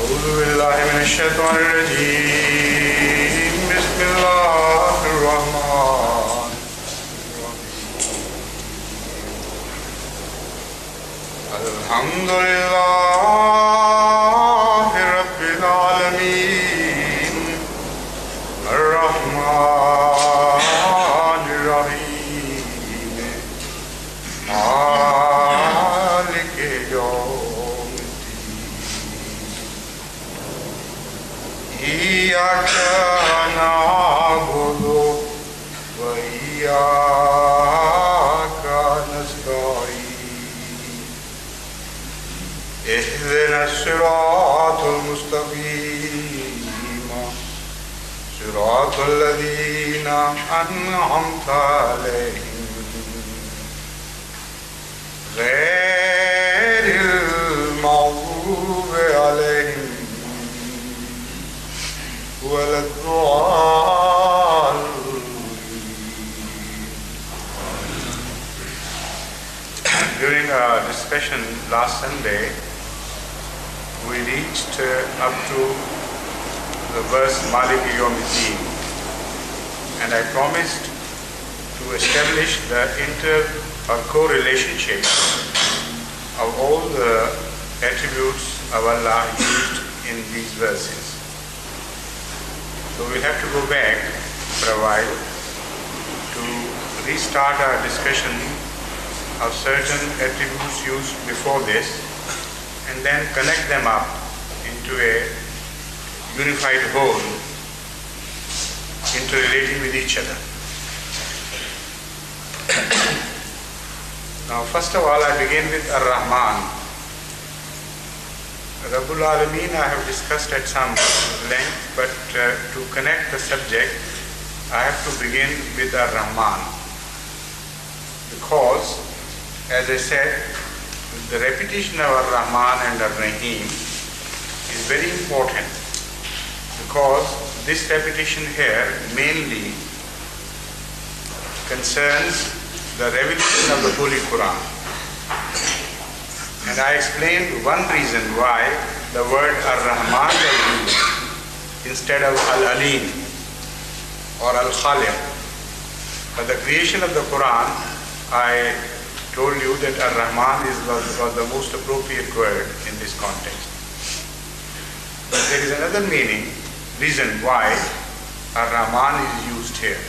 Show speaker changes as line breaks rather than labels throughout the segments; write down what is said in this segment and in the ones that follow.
أعوذ بالله من الشيطان الرجيم بسم الله الرحمن الرحيم الحمد لله رب العالمين الرحمن الرحيم مالك يوم إياك نعبد وإياك نستعين اهدنا الصراط المستقيم صراط الذين أنعمت عليهم غير المغضوب عليهم ولا الضالين. During our discussion last Sunday, we reached up to the verse Maliki Yawmiddin, and I promised to establish the inter or co-relationship of all the attributes of Allah used in these verses. So we'll have to go back for a while to restart our discussion of certain attributes used before this and then connect them up into a unified whole, interrelating with each other. Now, first of all, I begin with Ar-Rahman. Rabbul Alameen I have discussed at some length, but to connect the subject, I have to begin with Ar-Rahman. Because, as I said, the repetition of Ar-Rahman and Ar-Rahim is very important. Because this repetition here mainly concerns the revelation of the Holy Quran. And I explained one reason why the word Ar-Rahman was used instead of Al-Alim or Al-Khaliq. For the creation of the Quran, I told you that Ar-Rahman was the most appropriate word in this context. But there is another reason why Ar-Rahman is used here.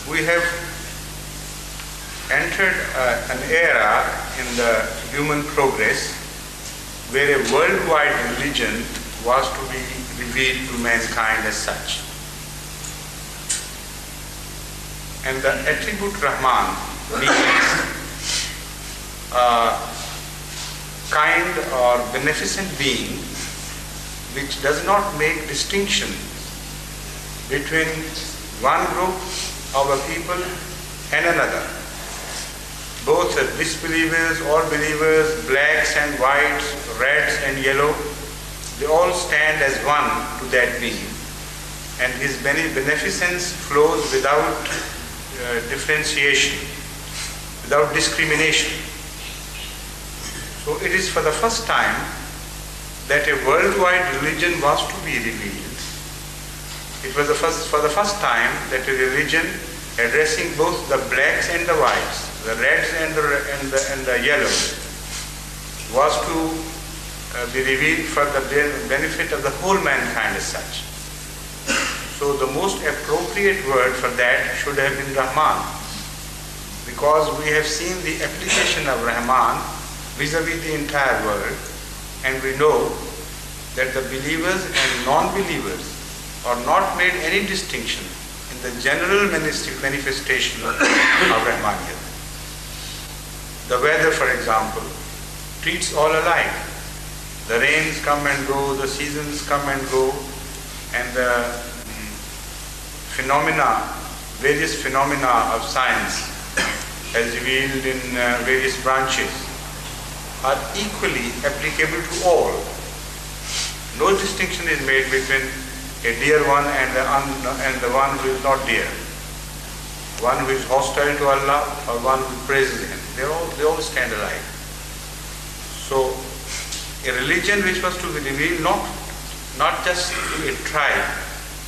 We have entered an era in the human progress where a worldwide religion was to be revealed to mankind as such. And the attribute Rahman means a kind or beneficent being which does not make distinction between one group of a people and another. Both disbelievers or believers, blacks and whites, reds and yellow, they all stand as one to that being. And his beneficence flows without differentiation, without discrimination. So it is for the first time that a worldwide religion was to be revealed. It was for the first time that a religion addressing both the blacks and the whites, the reds and the yellows, was to be revealed for the benefit of the whole mankind as such. So the most appropriate word for that should have been Rahman, because we have seen the application of Rahman vis-a-vis the entire world, and we know that the believers and non-believers are not made any distinction in the general manifestation of Rahmaniyat. The weather, for example, treats all alike. The rains come and go, the seasons come and go, and the various phenomena of science as revealed in various branches are equally applicable to all. No distinction is made between a dear one and the one who is not dear. one who is hostile to Allah or one who praises Him. They all stand alike. So a religion which was to be revealed not just to a tribe,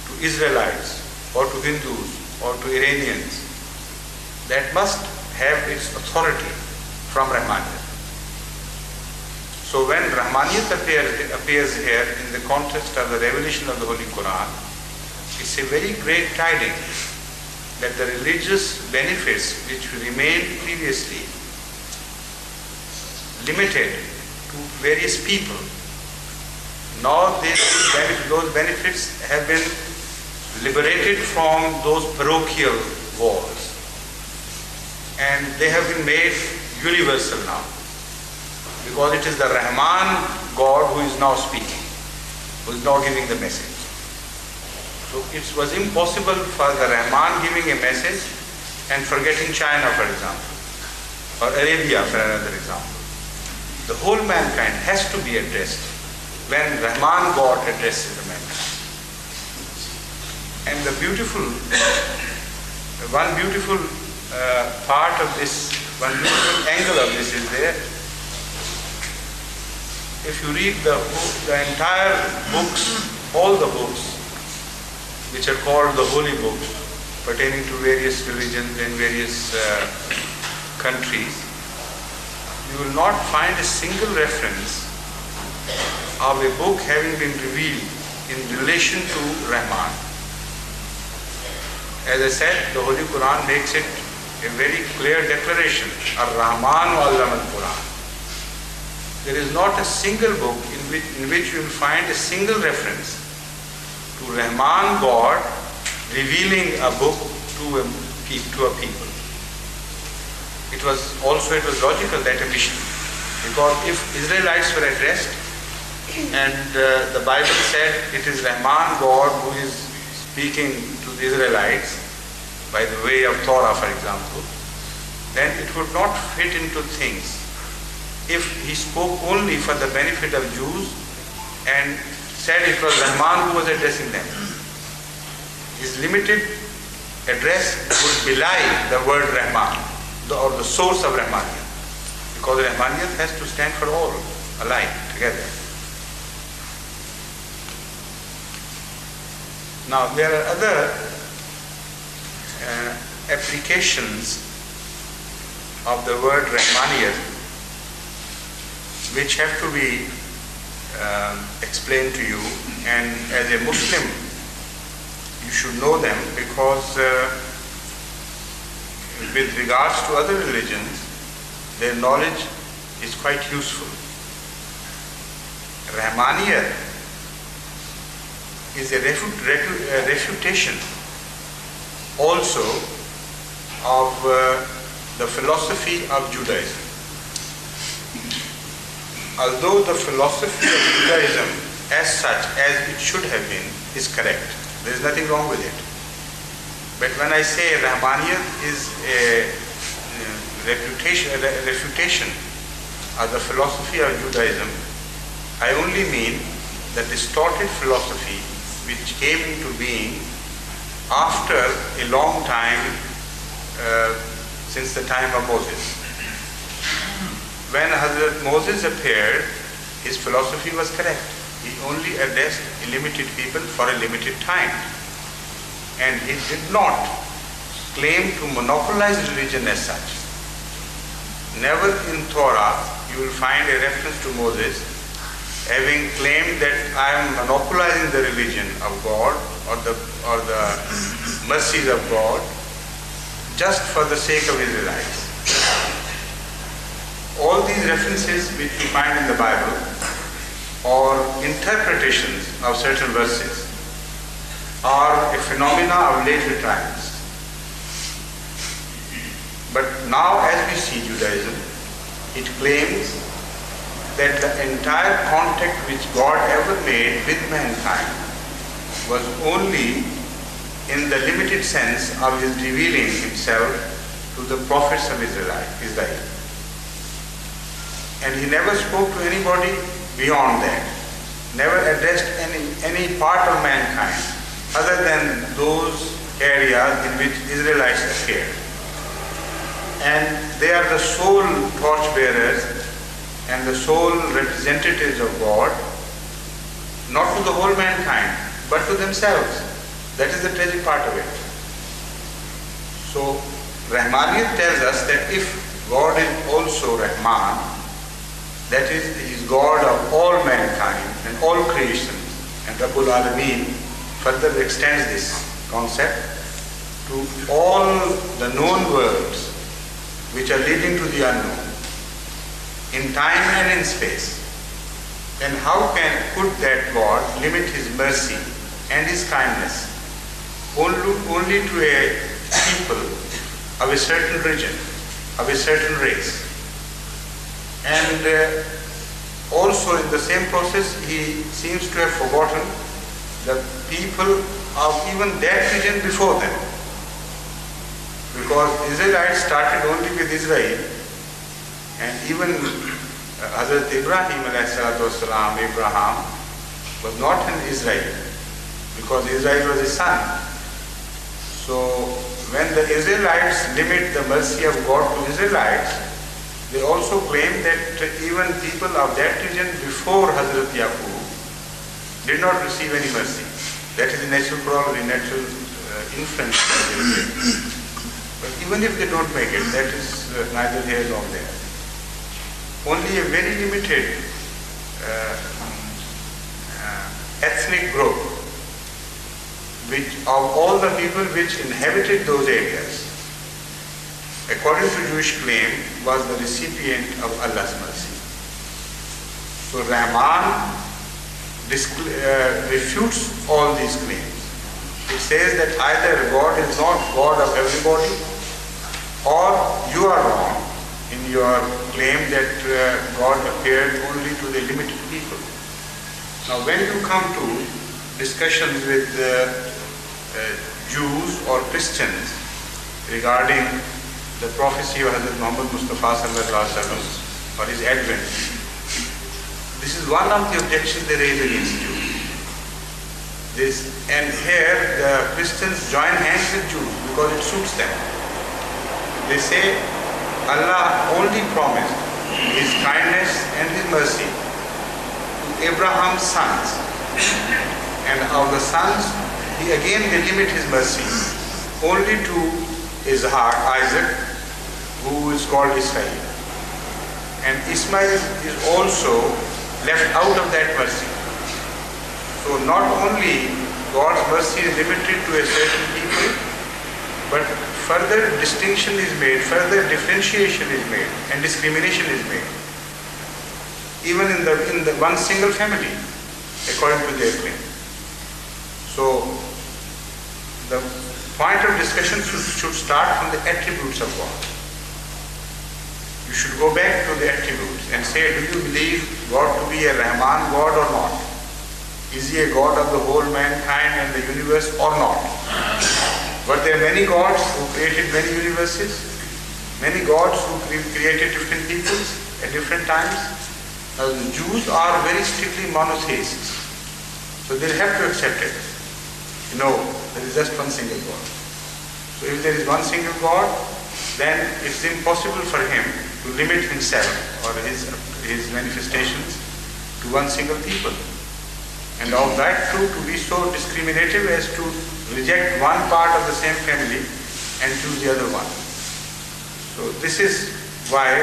to Israelites or to Hindus or to Iranians, that must have its authority from Rahmaniyat. So when Rahmaniyat appears here in the context of the revelation of the Holy Quran, it's a very great tiding that the religious benefits which remained previously limited to various people, now those benefits have been liberated from those parochial walls, and they have been made universal now, because it is the Rahman God who is now speaking, who is now giving the message. So it was impossible for the Rahman giving a message and forgetting China, for example, or Arabia, for another example. The whole mankind has to be addressed when Rahman God addresses the mankind. And the one beautiful part of this, one beautiful angle of this is there. If you read the entire books, all the books which are called the holy books pertaining to various religions and various countries, you will not find a single reference of a book having been revealed in relation to Rahman. As I said, the Holy Quran makes it a very clear declaration, Ar-Rahman Allama al-Quran. There is not a single book in which you will find a single reference to Rahman God revealing a book to a people. It was logical that a mission, because if Israelites were addressed and the Bible said it is Rahman God who is speaking to the Israelites by the way of Torah, for example, then it would not fit into things if he spoke only for the benefit of Jews and said it was Rahman who was addressing them. His limited address would belie the word Rahman, or the source of Rahmaniyat, because Rahmaniyat has to stand for all alike, together. Now there are other applications of the word Rahmaniyat which have to be explained to you, and as a Muslim you should know them, because with regards to other religions their knowledge is quite useful. Rahmaniyat is a refutation also of the philosophy of Judaism. Although the philosophy of Judaism as such, as it should have been, is correct, there is nothing wrong with it. But when I say Rahmaniyat is a refutation of the philosophy of Judaism, I only mean the distorted philosophy which came into being after a long time, since the time of Moses. When Hazrat Moses appeared, his philosophy was correct. He only addressed a limited people for a limited time. And he did not claim to monopolize religion as such. Never in Torah you will find a reference to Moses having claimed that I am monopolizing the religion of God or the mercies of God just for the sake of Israelites. All these references which you find in the Bible or interpretations of certain verses are a phenomena of later times. But now as we see Judaism, it claims that the entire contact which God ever made with mankind was only in the limited sense of his revealing himself to the prophets of Israel. And he never spoke to anybody beyond that, never addressed any part of mankind other than those areas in which Israelites appeared. And they are the sole torchbearers and the sole representatives of God, not to the whole mankind, but to themselves. That is the tragic part of it. So, Rahmaniyat tells us that if God is also Rahman, that is, He is God of all mankind and all creation, and Rabbul Alameen further extends this concept to all the known worlds which are leading to the unknown, in time and in space. Then how could that God limit His mercy and His kindness only to a people of a certain region, of a certain race? And also in the same process, He seems to have forgotten the people of even that region before them. Because Israelites started only with Israel, and even Hazrat Ibrahim والسلام, Abraham was not in Israel, because Israel was his son. So when the Israelites limit the mercy of God to Israelites, they also claim that even people of that region before Hazrat Yaqub did not receive any mercy. That is the natural corollary, natural inference. But even if they don't make it, that is neither here nor there. Only a very limited ethnic group, which of all the people which inhabited those areas, according to Jewish claim, was the recipient of Allah's mercy. So Rahman refutes all these claims. It says that either God is not God of everybody, or you are wrong in your claim that God appeared only to the limited people. Now when you come to discussions with Jews or Christians regarding the prophecy of Hazrat Muhammad Mustafa sallallahu alaihi wasallam or his advent, this is one of the objections they raise against you. And here the Christians join hands with Jews because it suits them. They say Allah only promised His kindness and His mercy to Abraham's sons, and of the sons He again will limit His mercy only to Isaac, who is called Israel. And Ismail is also left out of that mercy. So not only God's mercy is limited to a certain people, but further distinction is made, further differentiation is made, and discrimination is made, even in the one single family, according to their claim. So the point of discussion should start from the attributes of God. You should go back to the attributes and say, do you believe God to be a Rahman God or not? Is He a God of the whole mankind and the universe or not? Were there many gods who created many universes? Many gods who created different peoples at different times? Now the Jews are very strictly monotheists. So they'll have to accept it. No, there is just one single God. So if there is one single God, then it's impossible for Him to limit Himself or His manifestations to one single people. And of that too, to be so discriminative as to reject one part of the same family and choose the other one. So this is why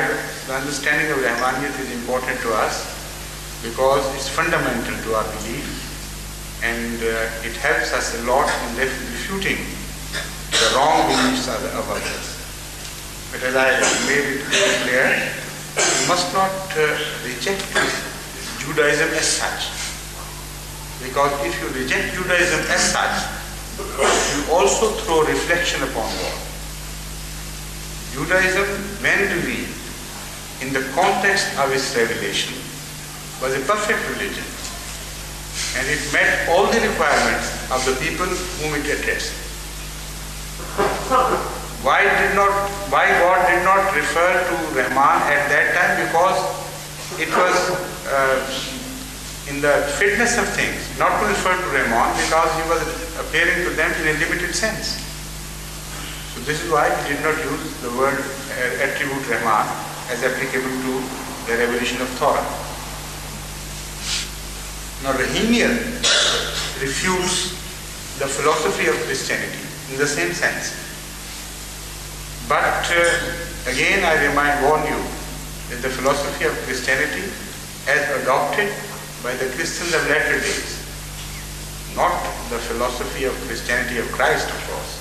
the understanding of Rahmaniyat is important to us, because it's fundamental to our belief, and it helps us a lot in refuting the wrong beliefs of others. But as I made it very clear, you must not reject Judaism as such. Because if you reject Judaism as such, you also throw reflection upon God. Judaism, when revealed in the context of its revelation, was a perfect religion, and it met all the requirements of the people whom it addressed. Why God did not refer to Rahman at that time? Because it was in the fitness of things not to refer to Rahman, because He was appearing to them in a limited sense. So this is why He did not use the word attribute Rahman as applicable to the revelation of Torah. Now, Rahimian refutes the philosophy of Christianity in the same sense. But again, I warn you that the philosophy of Christianity as adopted by the Christians of latter days, not the philosophy of Christianity of Christ, of course.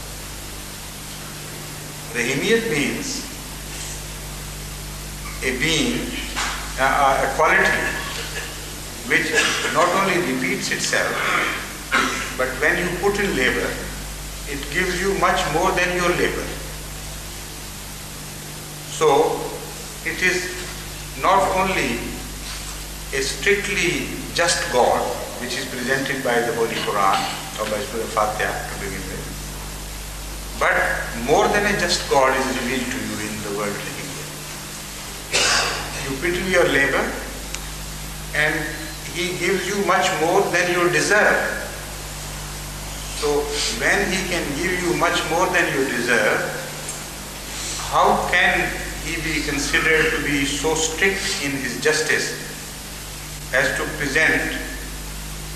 Rahimiyat means a being, a quality which not only repeats itself, but when you put in labor, it gives you much more than your labor. So, it is not only a strictly just God, which is presented by the Holy Quran or by Surah Fatiha to begin with, but more than a just God is revealed to you in the word Rahimiyya. You put in your labor and He gives you much more than you deserve. So when He can give you much more than you deserve, how can He be considered to be so strict in His justice as to present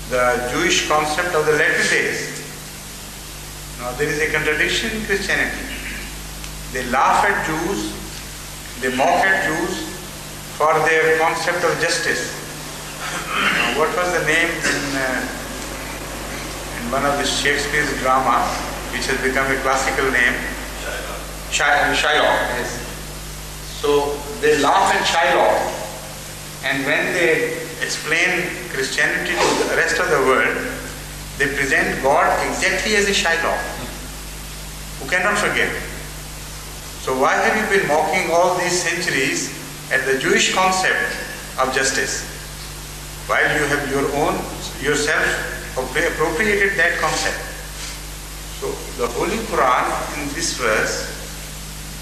the Jewish concept of the latter days? Now there is a contradiction in Christianity. They laugh at Jews, they mock at Jews for their concept of justice. Now, what was the name in one of the Shakespeare's drama, which has become a classical name? Shylock. Yes. So they laugh at Shylock, and when they explain Christianity to the rest of the world, they present God exactly as a Shylock, who cannot forget. So why have you been mocking all these centuries at the Jewish concept of justice, while you have yourself appropriated that concept? So the Holy Quran in this verse,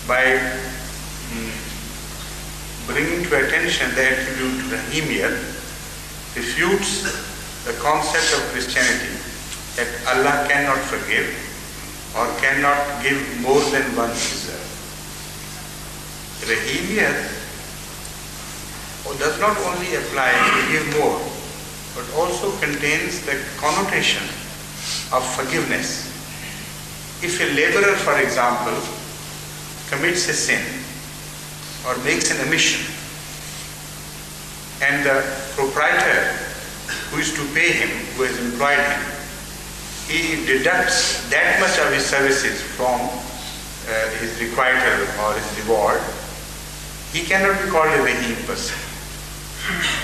by bringing to attention the attribute Rahimiyat, refutes the concept of Christianity that Allah cannot forgive or cannot give more than one deserve. Rahimiyat does not only apply to give more, but also contains the connotation of forgiveness. If a laborer, for example, commits a sin or makes an omission, and the proprietor who is to pay him, who has employed him, he deducts that much of his services from his requital or his reward, he cannot be called a Rahim person.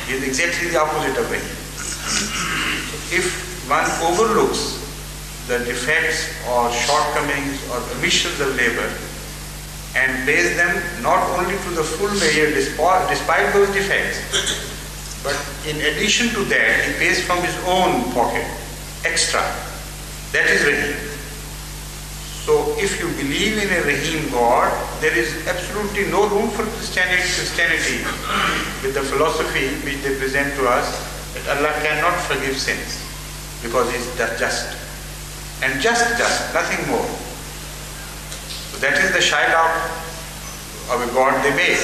He is exactly the opposite of Rahim. If one overlooks the defects or shortcomings or omissions of labor and pays them not only to the full measure despite those defects, but in addition to that he pays from his own pocket extra, that is Rahim. So if you believe in a Rahim God, there is absolutely no room for Christianity with the philosophy which they present to us that Allah cannot forgive sins because He is just. And just, nothing more. So that is the Shylock of a God they made,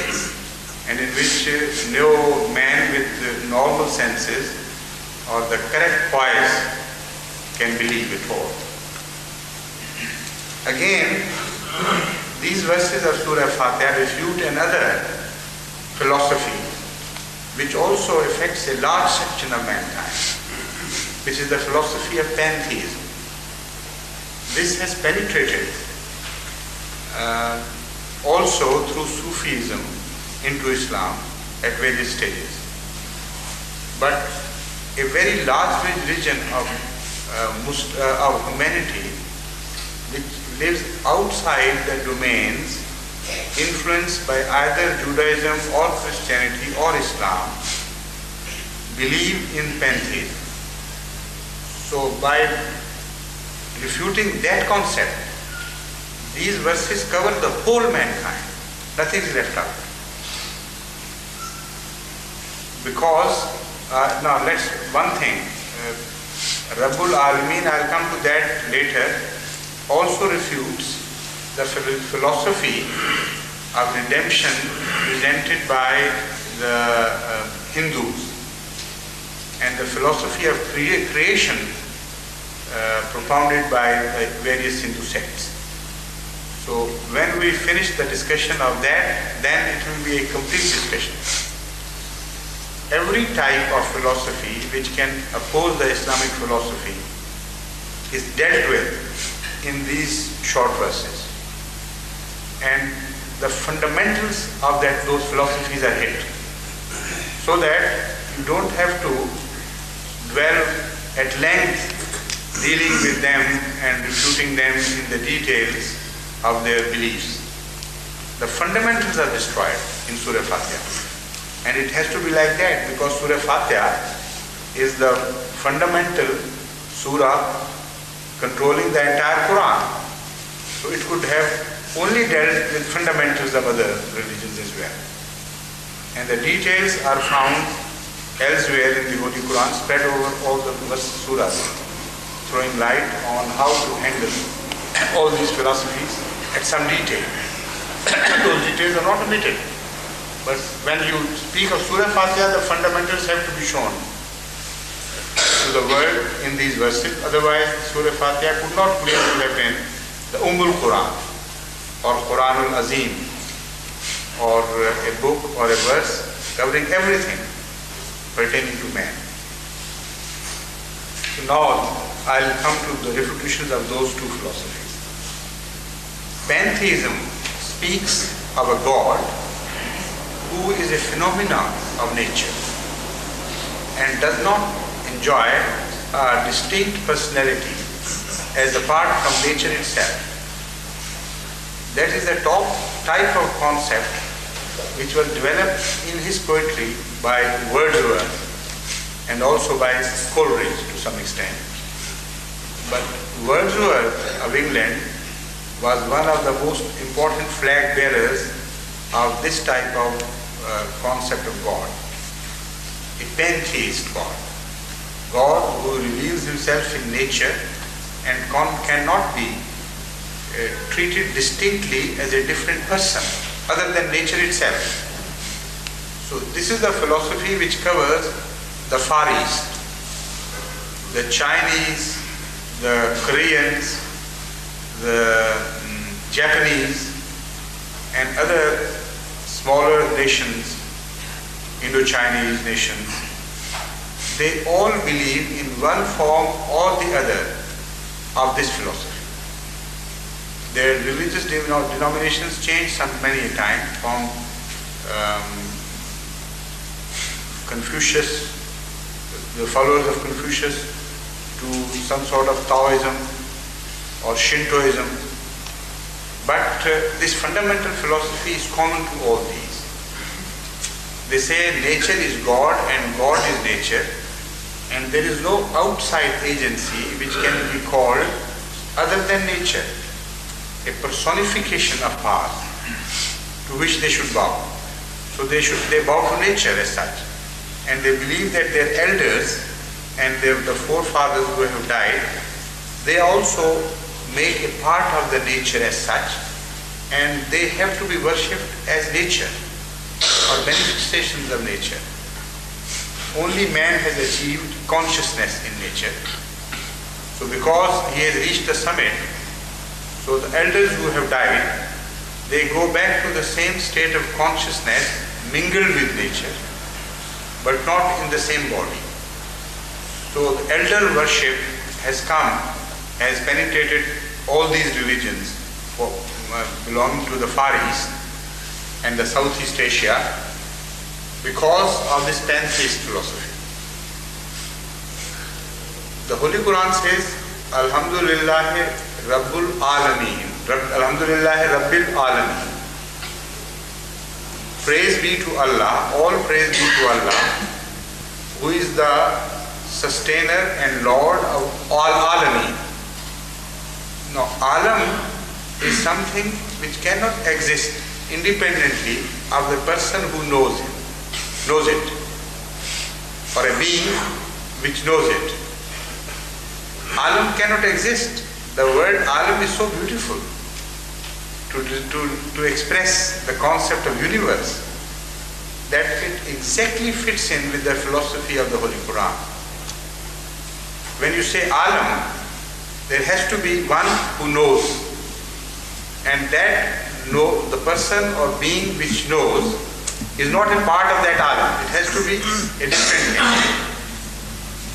and in which no man with normal senses or the correct poise can believe at all. Again, these verses of Surah Fatiha refute another philosophy which also affects a large section of mankind, which is the philosophy of pantheism. This has penetrated also through Sufism into Islam at various stages. But a very large region of humanity which lives outside the domains influenced by either Judaism or Christianity or Islam believe in pantheism. So by refuting that concept, these verses cover the whole mankind. Nothing is left out. Because, now let's, one thing, Rabbul Alameen, I'll come to that later, also refutes the philosophy of redemption presented by the Hindus and the philosophy of creation propounded by various Hindu sects. So when we finish the discussion of that, then it will be a complete discussion. Every type of philosophy which can oppose the Islamic philosophy is dealt with in these short verses. And the fundamentals of those philosophies are hit, so that you don't have to dwell at length dealing with them and refuting them in the details of their beliefs. The fundamentals are destroyed in Surah Fatiha. And it has to be like that, because Surah Fatiha is the fundamental surah controlling the entire Quran. So it could have only dealt with fundamentals of other religions as well. And the details are found elsewhere in the Holy Quran, spread over all the surahs, throwing light on how to handle all these philosophies at some detail. Those details are not omitted. But when you speak of Surah Fatiha, the fundamentals have to be shown to the world in these verses. Otherwise, Surah Fatiha could not claim to have been the Quran or Quranul Azim, or a book or a verse covering everything pertaining to man. So now I'll come to the refutations of those two philosophies. Pantheism speaks of a God who is a phenomenon of nature and does not enjoy a distinct personality as apart from nature itself. That is the top type of concept which was developed in his poetry by Wordsworth and also by Coleridge to some extent. But Wordsworth of England was one of the most important flag bearers of this type of concept of God, a pantheist God. God who reveals himself in nature and cannot be treated distinctly as a different person other than nature itself. So this is the philosophy which covers the Far East, the Chinese, the Koreans, the Japanese, and other smaller nations, Indo-Chinese nations. They all believe in one form or the other of this philosophy. Their religious denominations change many a time, from Confucius, the followers of Confucius, to some sort of Taoism or Shintoism. But this fundamental philosophy is common to all these. They say nature is God and God is nature, and there is no outside agency which can be called other than nature, a personification of power to which they should bow. So they bow to nature as such, and they believe that their elders and the forefathers who have died, they also make a part of the nature as such, and they have to be worshipped as nature or manifestations of nature. Only man has achieved consciousness in nature. So because he has reached the summit, so the elders who have died, they go back to the same state of consciousness, mingled with nature, but not in the same body. So the elder worship has penetrated all these religions belonging to the Far East and the Southeast Asia because of this pantheist philosophy. The Holy Quran says, Alhamdulillahi Rabbul Alameen. Alhamdulillahi Rabbil Alameen. Praise be to Allah, all praise be to Allah, who is the sustainer and Lord of all Alameen. Now, Alam is something which cannot exist independently of the person who knows it, or a being which knows it. Alam cannot exist. The word Alam is so beautiful to express the concept of universe. that it exactly fits in with the philosophy of the Holy Quran. When you say alam, there has to be one who knows, and the person or being which knows is not a part of that alam. It has to be a different thing.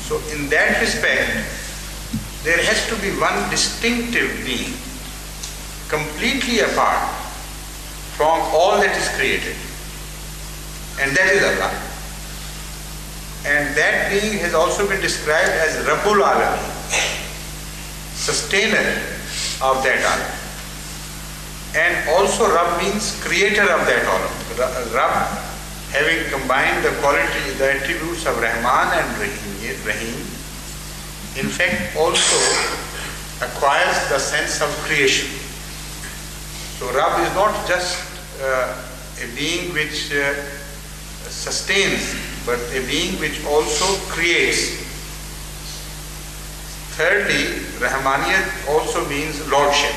So in that respect, there has to be one distinctive being, completely apart from all that is created. And that is Allah. And that being has also been described as Rabbul Alamin, sustainer of that alam. And also Rabb means creator of that alam. Rabb, having combined the attributes of Rahman and Rahim, in fact also acquires the sense of creation. So Rabb is not just a being which sustains, but a being which also creates. Thirdly, Rahmaniyat also means lordship,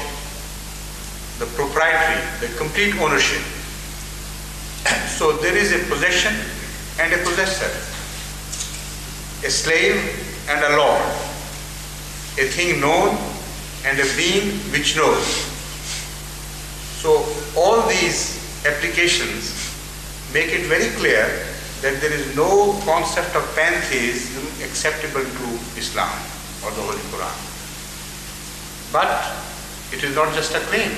the proprietary, the complete ownership. So there is a possession and a possessor, a slave and a lord, a thing known and a being which knows. So all these applications make it very clear that there is no concept of pantheism acceptable to Islam or the Holy Quran. But it is not just a claim.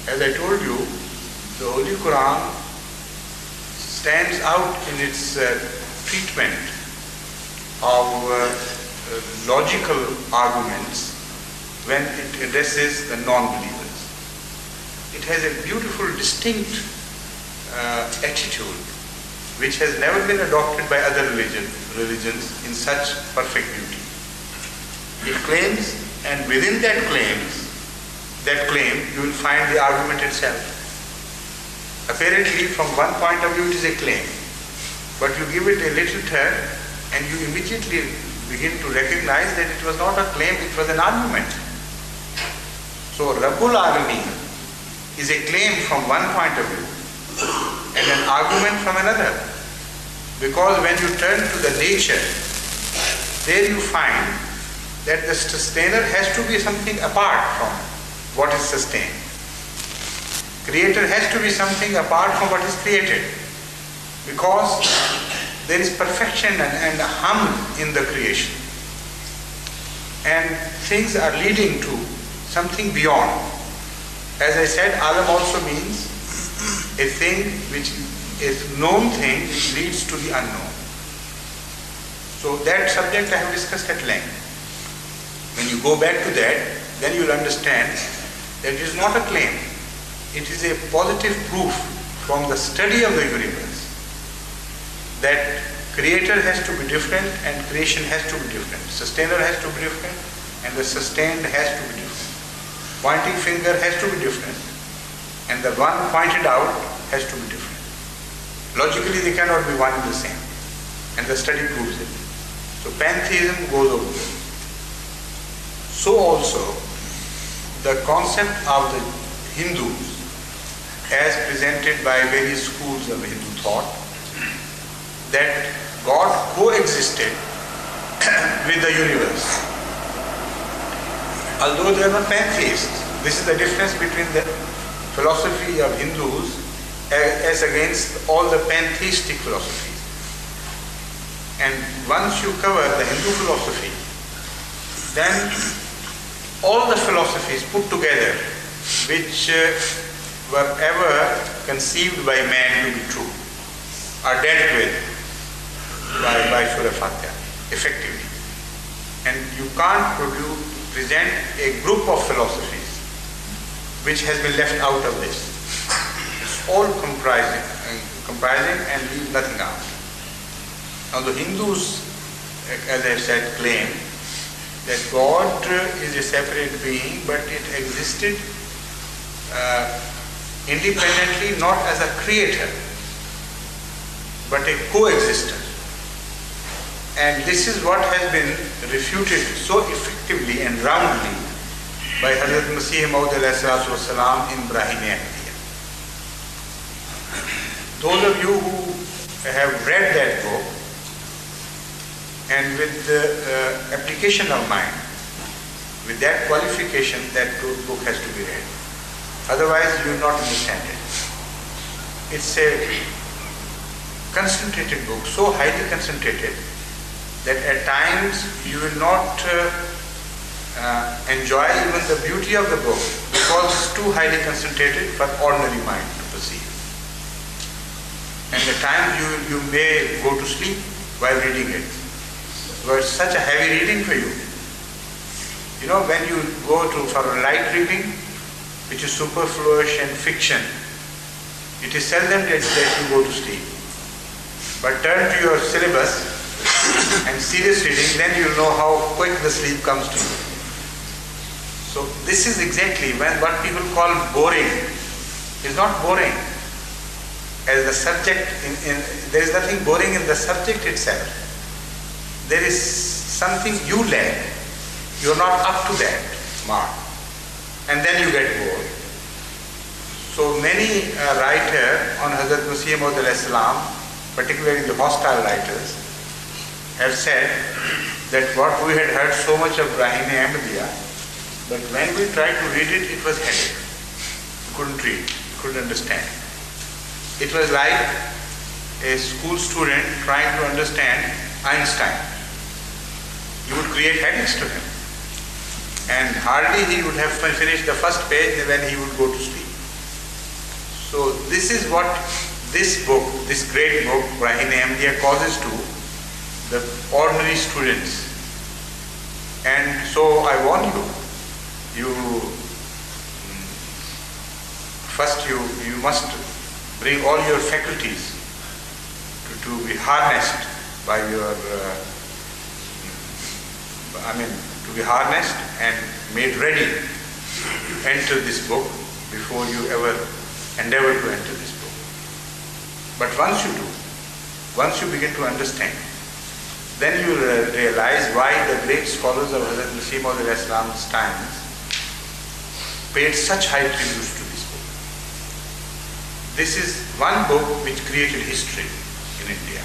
As I told you, the Holy Quran stands out in its treatment of logical arguments when it addresses the non-believers. It has a beautiful, distinct attitude which has never been adopted by other religions in such perfect beauty. It claims, and within that claim you will find the argument itself. Apparently from one point of view it is a claim, but you give it a little turn and you immediately begin to recognize that it was not a claim, it was an argument. So Rabbul Alamin is a claim from one point of view and an argument from another. Because when you turn to the nature, there you find that the sustainer has to be something apart from what is sustained. Creator has to be something apart from what is created. Because there is perfection and hum in the creation. And things are leading to something beyond. As I said, alam also means a thing which is known thing which leads to the unknown. So that subject I have discussed at length. When you go back to that, then you will understand that it is not a claim. It is a positive proof from the study of the universe that creator has to be different and creation has to be different. Sustainer has to be different and the sustained has to be different. Pointing finger has to be different and the one pointed out has to be different. Logically they cannot be one and the same, and the study proves it. So pantheism goes over there. So also the concept of the Hindus as presented by various schools of Hindu thought, that God coexisted with the universe. Although they are not pantheists, this is the difference between the philosophy of Hindus as against all the pantheistic philosophies. And once you cover the Hindu philosophy, then all the philosophies put together which were ever conceived by man to be true are dealt with by Surah Fatiha effectively. And you can't present a group of philosophies which has been left out of this. It's all comprising and leave nothing out. Now the Hindus, as I said, claim that God is a separate being, but it existed independently, not as a creator, but a coexister. And this is what has been refuted so effectively and roundly by Hazrat Masih Maud alayhi salatu wasalam in Brahim Ahmadiyya. those of you who have read that book and with the application of mind, with that qualification, that book has to be read. Otherwise, you will not understand it. It's a concentrated book, so highly concentrated that at times you will not enjoy even the beauty of the book because it's too highly concentrated for ordinary mind to perceive. And at times you may go to sleep while reading it. So it's such a heavy reading for you. You know, when you go for a light reading, which is superfluous and fiction, it is seldom that you go to sleep. But turn to your syllabus and serious reading, then you know how quick the sleep comes to you. So this is exactly what people call boring. It's not boring. As the subject, there is nothing boring in the subject itself. There is something you lack. You are not up to that mark. And then you get bored. So many writers on Hazrat Masih Maud al-Islam, particularly the hostile writers, have said that what we had heard so much of Brahim-e Ahmadiyya, but when we tried to read it, it was headache. We couldn't read, couldn't understand. It was like a school student trying to understand Einstein. You would create headaches to him. And hardly he would have finished the first page when he would go to sleep. So this is what this book, this great book, Brahim-e Ahmadiyya, causes to the ordinary students. And so I warn you, first you must bring all your faculties to be harnessed by your, to be harnessed and made ready to enter this book before you ever endeavor to enter this book. But once you do, once you begin to understand, then you realize why the great scholars of Hazrat Masih Maud al-Islam's times paid such high tributes to this book. This is one book which created history in India.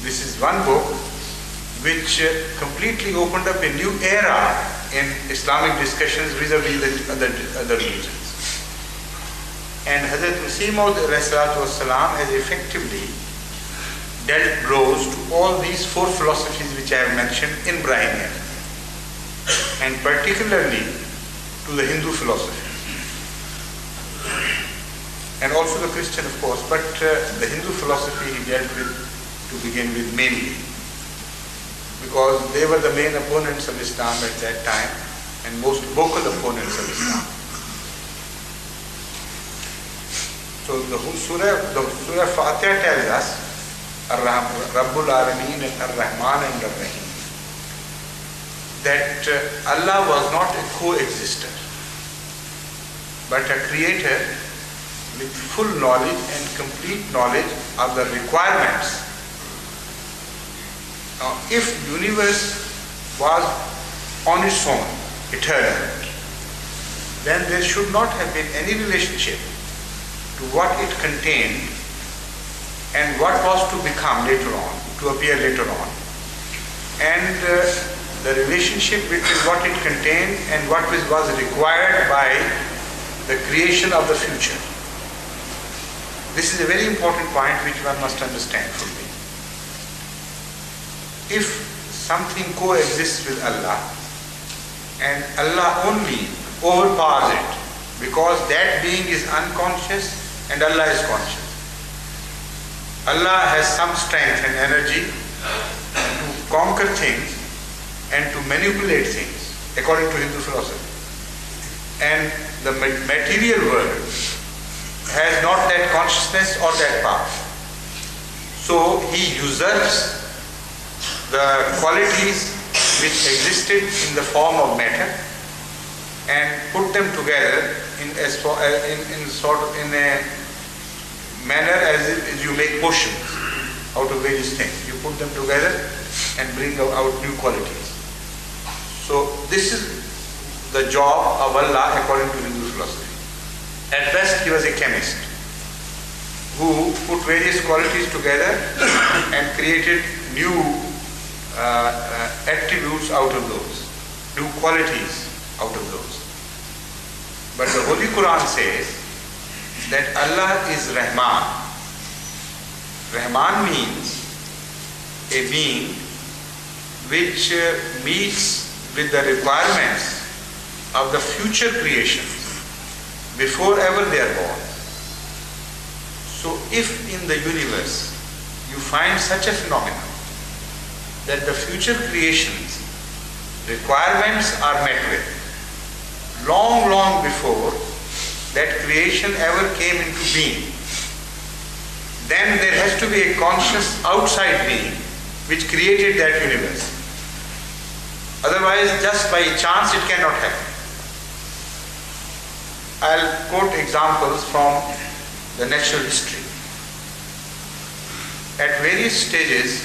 This is one book which completely opened up a new era in Islamic discussions vis-a-vis the other religions. And Hazrat Masih Maud al-Islam has effectively dealt blows to all these four philosophies which I have mentioned in Brahim, and particularly to the Hindu philosophy, and also the Christian, of course, but the Hindu philosophy he dealt with to begin with mainly, because they were the main opponents of Islam at that time and most vocal opponents of Islam. So the Surah Fatiha tells us Rabbul Alameen and Ar-Rahman and Ar-Rahim, that Allah was not a co-exister, but a creator with full knowledge and complete knowledge of the requirements. Now, if universe was on its own, eternal, then there should not have been any relationship to what it contained and what was to become later on, to appear later on, and the relationship between what it contained and what was required by the creation of the future. This is a very important point which one must understand fully. If something coexists with Allah and Allah only overpowers it, because that being is unconscious and Allah is conscious. Allah has some strength and energy to conquer things and to manipulate things, according to Hindu philosophy. And the material world has not that consciousness or that power. So he usurps the qualities which existed in the form of matter and put them together in a manner as if you make potions out of various things. You put them together and bring out new qualities. So this is the job of Allah according to Hindu philosophy. At best he was a chemist. who put various qualities together and created new attributes out of those, new qualities out of those. But the Holy Quran says that Allah is Rahman. Rahman means a being which meets with the requirements of the future creations before ever they are born. So if in the universe you find such a phenomenon that the future creations requirements are met with long before that creation ever came into being, then there has to be a conscious outside being which created that universe. Otherwise, just by chance it cannot happen. I'll quote examples from the natural history. At various stages,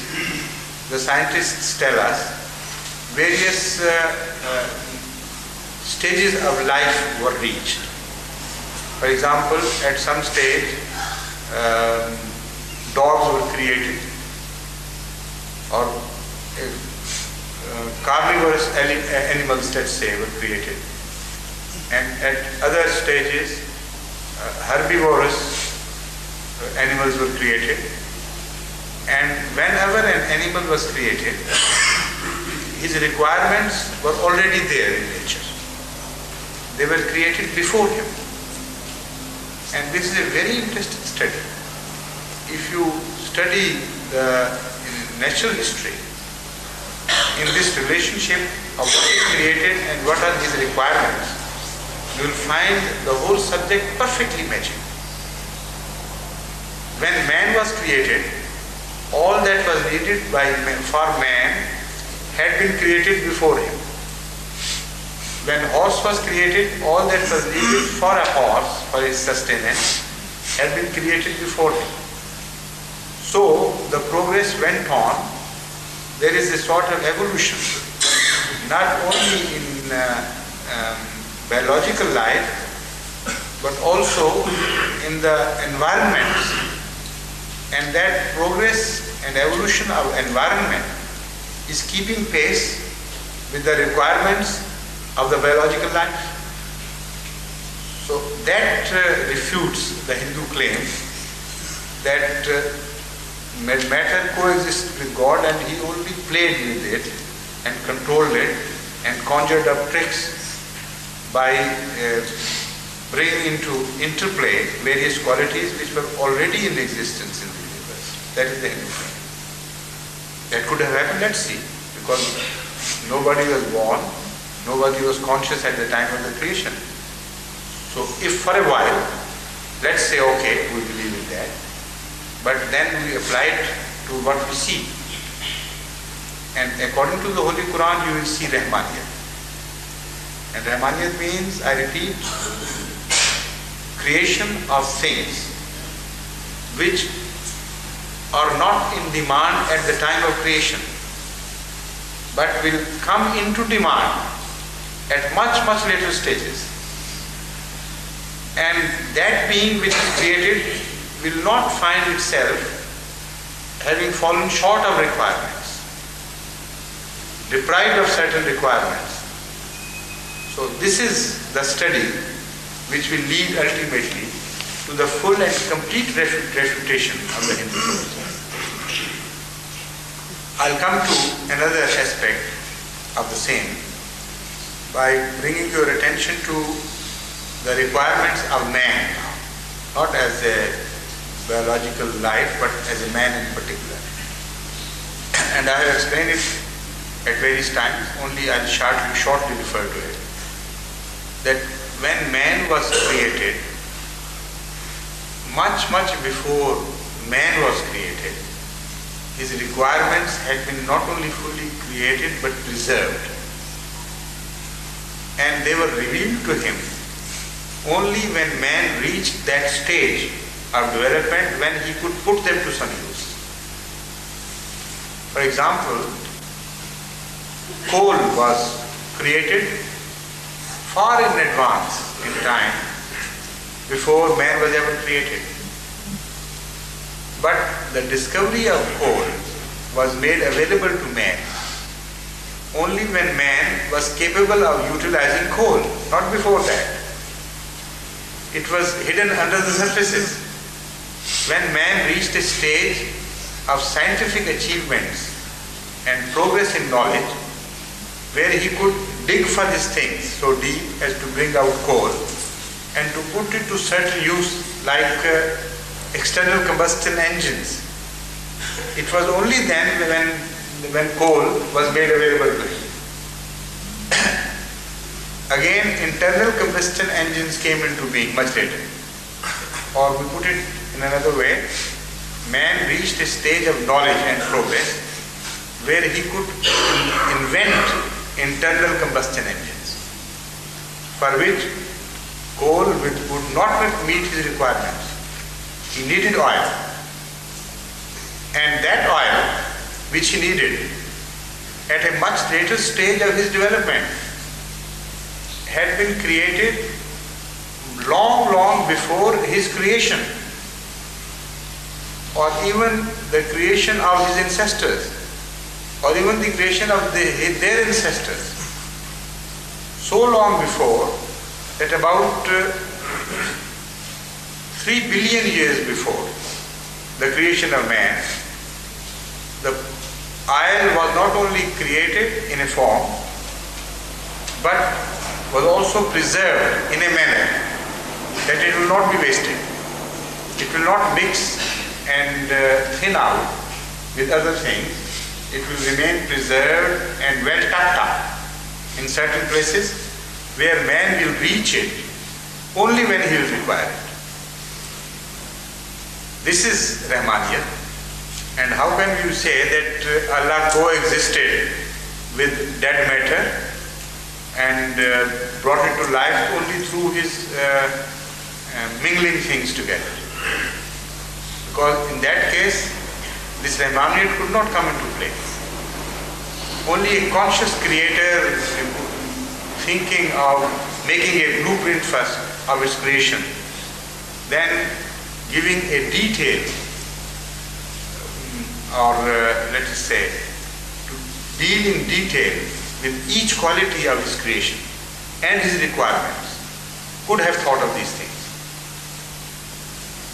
the scientists tell us various stages of life were reached. For example, at some stage, dogs were created, or carnivorous animals, let's say, were created. And at other stages, herbivorous animals were created. And whenever an animal was created, his requirements were already there in nature. They were created before him. And this is a very interesting study. If you study the natural history, in this relationship of what is created and what are his requirements, you will find the whole subject perfectly matching. When man was created, all that was needed for man had been created before him. When horse was created, all that was needed for a horse, for his sustenance, had been created before him. So the progress went on. There is a sort of evolution, not only in biological life, but also in the environments. And that progress and evolution of environment is keeping pace with the requirements of the biological life. So that refutes the Hindu claim that matter coexists with God and he only played with it and controlled it and conjured up tricks by bringing into interplay various qualities which were already in existence in the universe. That is the Hindu claim. That could have happened, let's see, because nobody was born, nobody was conscious at the time of the creation. So if for a while, let's say, okay, we believe in that, but then we apply it to what we see. And according to the Holy Quran, you will see Rahmaniyat. And Rahmaniyat means, I repeat, creation of things which are not in demand at the time of creation, but will come into demand at much later stages. And that being which is created will not find itself having fallen short of requirements, deprived of certain requirements. So this is the study which will lead ultimately to the full and complete refutation of the Hindu philosophy. I'll come to another aspect of the same by bringing your attention to the requirements of man, not as a biological life, but as a man in particular. And I have explained it at various times, only I'll shortly refer to it. That when man was created, much before man was created, his requirements had been not only fully created but preserved. And they were revealed to him only when man reached that stage of development when he could put them to some use. For example, coal was created far in advance in time, before man was ever created. But the discovery of coal was made available to man only when man was capable of utilizing coal, not before that. It was hidden under the surfaces. When man reached a stage of scientific achievements and progress in knowledge, where he could dig for these things so deep as to bring out coal and to put it to certain use like external combustion engines. It was only then when coal was made available to him. Again, internal combustion engines came into being much later. Or we put it in another way, man reached a stage of knowledge and progress where he could invent internal combustion engines, for which coal would not meet his requirements. He needed oil. And that oil, which he needed at a much later stage of his development, had been created long before his creation, or even the creation of his ancestors, or even the creation of their ancestors. So long before that about 3 billion years before the creation of man, the oil was not only created in a form, but was also preserved in a manner that it will not be wasted. It will not mix and thin out with other things. It will remain preserved and well tucked up in certain places where man will reach it only when he will require it. This is Rahmaniyat. And how can you say that Allah coexisted with dead matter and brought it to life only through his mingling things together? Because in that case, this Rahmaniyat could not come into play. Only a conscious creator thinking of making a blueprint first of its creation, then giving a detail, or let us say, to deal in detail with each quality of his creation and his requirements, could have thought of these things.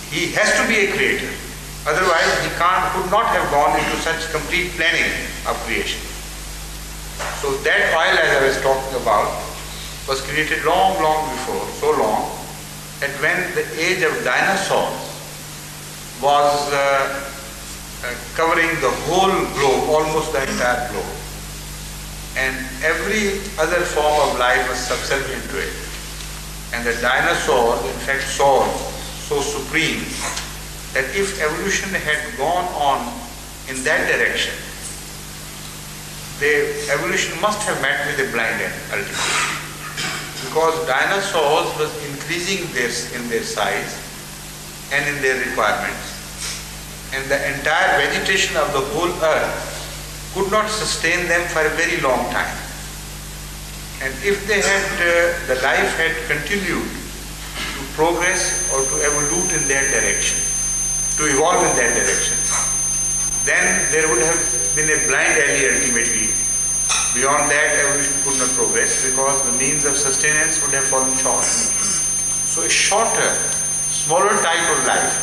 He has to be a creator, otherwise he could not have gone into such complete planning of creation. So that oil, as I was talking about, was created long before, so long that when the age of dinosaurs was covering the whole globe, almost the entire globe, and every other form of life was subservient to it, and the dinosaurs in fact soared so supreme that if evolution had gone on in that direction, the evolution must have met with a blind end ultimately, because dinosaurs was increasing in their size and in their requirements, and the entire vegetation of the whole earth could not sustain them for a very long time. And if they had, the life had continued to progress or to evolve in that direction, to evolve in that direction, then there would have been a blind alley ultimately. Beyond that, evolution could not progress because the means of sustenance would have fallen short. So a shorter, smaller type of life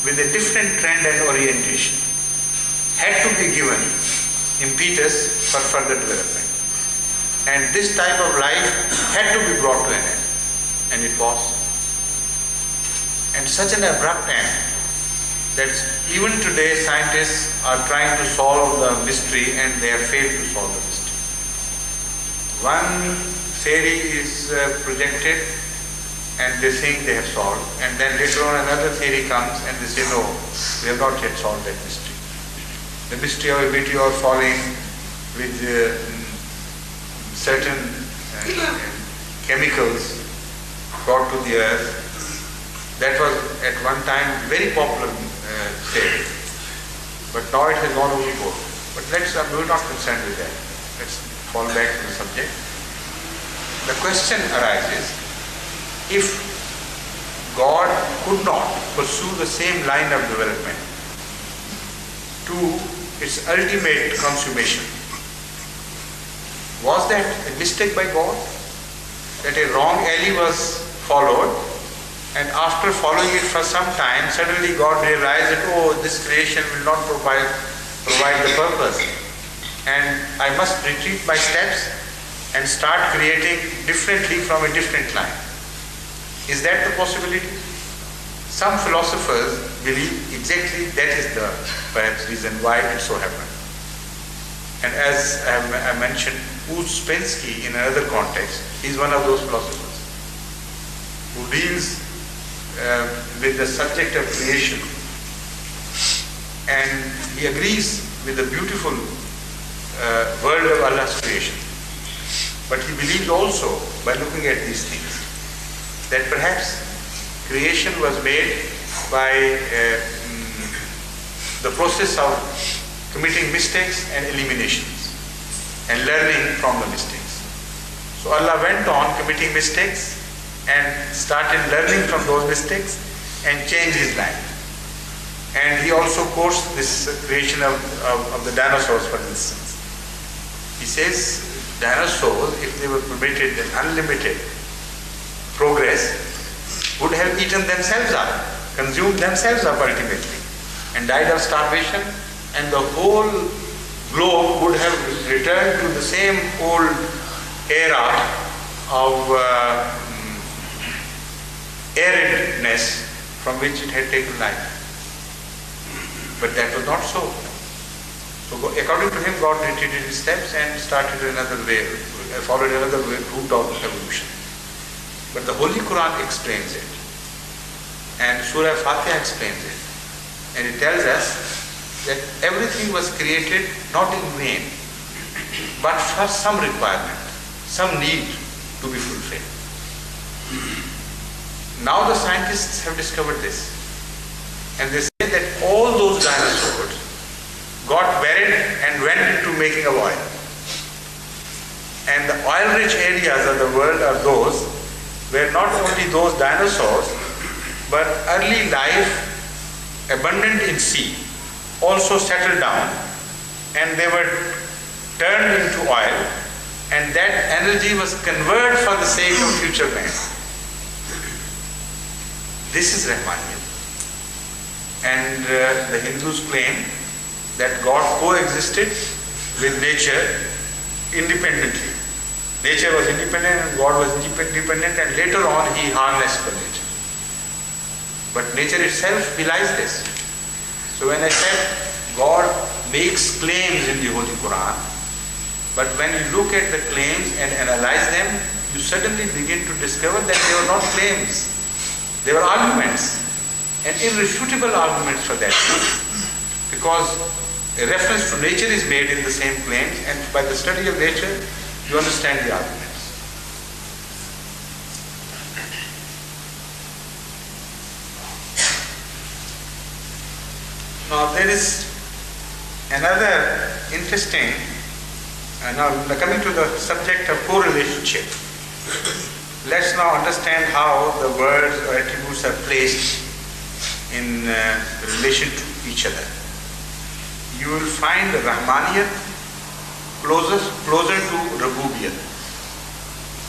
with a different trend and orientation had to be given impetus for further development. And this type of life had to be brought to an end. And it was. And such an abrupt end that even today scientists are trying to solve the mystery and they have failed to solve the mystery. One theory is projected and they think they have solved, and then later on another theory comes and they say, no, we have not yet solved that mystery. The mystery of a meteor falling with certain chemicals brought to the earth, that was at one time very popular theory, but now it has gone overboard. But we are not concerned with that. Let's fall back to the subject. The question arises, if God could not pursue the same line of development to its ultimate consummation. Was that a mistake by God? That a wrong alley was followed, and after following it for some time, suddenly God realized that, oh, this creation will not provide the purpose, and I must retreat my steps and start creating differently from a different line. Is that the possibility? Some philosophers believe exactly that is the perhaps reason why it so happened. And as I mentioned, Ouspensky in another context is one of those philosophers who deals with the subject of creation, and he agrees with the beautiful world of Allah's creation. But he believes also, by looking at these things, that perhaps creation was made by the process of committing mistakes and eliminations and learning from the mistakes. So Allah went on committing mistakes and started learning from those mistakes and changed his life. And he also quotes this creation of the dinosaurs, for instance. He says dinosaurs, if they were permitted an unlimited progress, would have eaten themselves up, consumed themselves up ultimately, and died of starvation, and the whole globe would have returned to the same old era of aridness from which it had taken life. But that was not so. So according to him, God retreated his steps and started another way, followed another route of evolution. But the Holy Quran explains it, and Surah Fatiha explains it, and it tells us that everything was created not in vain, but for some requirement, some need to be fulfilled. Now the scientists have discovered this, and they say that all those dinosaurs got buried and went into making of oil. And the oil-rich areas of the world are those where not only those dinosaurs, but early life abundant in sea also settled down, and they were turned into oil, and that energy was converted for the sake of future man. This is Rahmanian. And the Hindus claim that God coexisted with nature independently. Nature was independent and God was independent, and later on he harnessed the nature. But nature itself belies this. So when I said God makes claims in the Holy Quran, but when you look at the claims and analyze them, you suddenly begin to discover that they were not claims. They were arguments, and irrefutable arguments for that. Because a reference to nature is made in the same claims, and by the study of nature, you understand the arguments. Now there is another interesting, now coming to the subject of correlationship. Let's now understand how the words or attributes are placed in relation to each other. You will find Rahmaniyat closer to Rabubiyat,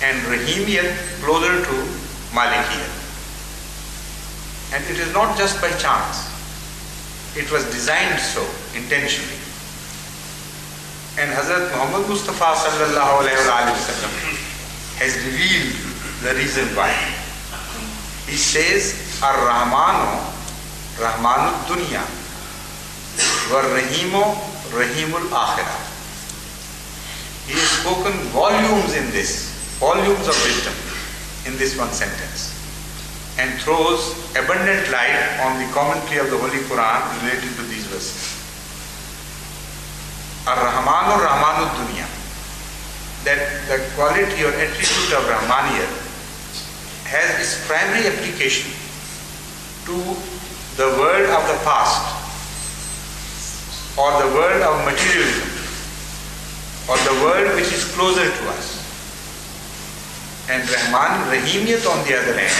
and Rahimiyat closer to Malikiyat. And it is not just by chance. It was designed so intentionally. And Hazrat Muhammad Mustafa sallallahu alayhi wa sallam has revealed the reason why. He says, Ar-Rahmanu Rahmanud Dunya War-Rahimu Rahimul Akhirah. He has spoken volumes in this, volumes of wisdom in this one sentence, and throws abundant light on the commentary of the Holy Quran related to these verses. Ar-Rahmanu Rahmanud Dunya, that the quality or attribute of Rahmaniyat has its primary application to the world of the past, or the world of materialism, or the world which is closer to us. And Rahimiyat on the other hand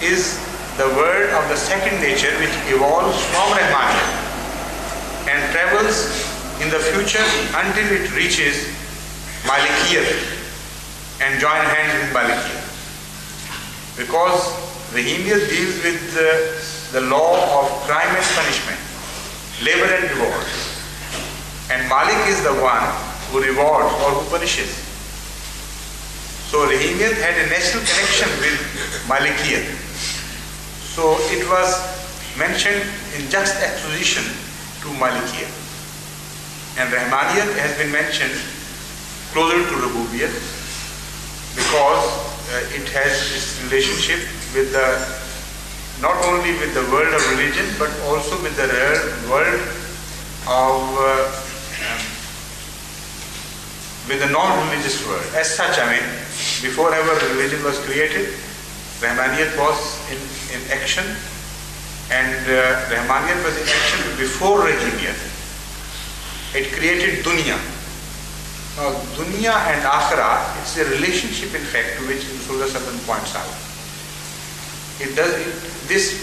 is the world of the second nature which evolves from Rahmaniyat. and travels in the future until it reaches Malikiyat and join hands with Malikiyat. Because Rahimiyat deals with the law of crime and punishment, labor and reward. And Malik is the one who rewards or who punishes. So Rahimiyat had a natural connection with Malikiyat. So it was mentioned in juxtaposition to Malikiyat. And Rahmaniyat has been mentioned closer to Rububiyat because it has its relationship with not only with the world of religion but also with the world of with the non-religious world. As such, before ever religion was created, Rahmaniyat was in action, and Rahmaniyat was in action before Rahimiyat. It created dunya. Now, dunya and akhirah, it's a relationship, in fact, to which Rasulullah Sallallahu Alaihi Wasallam points out. This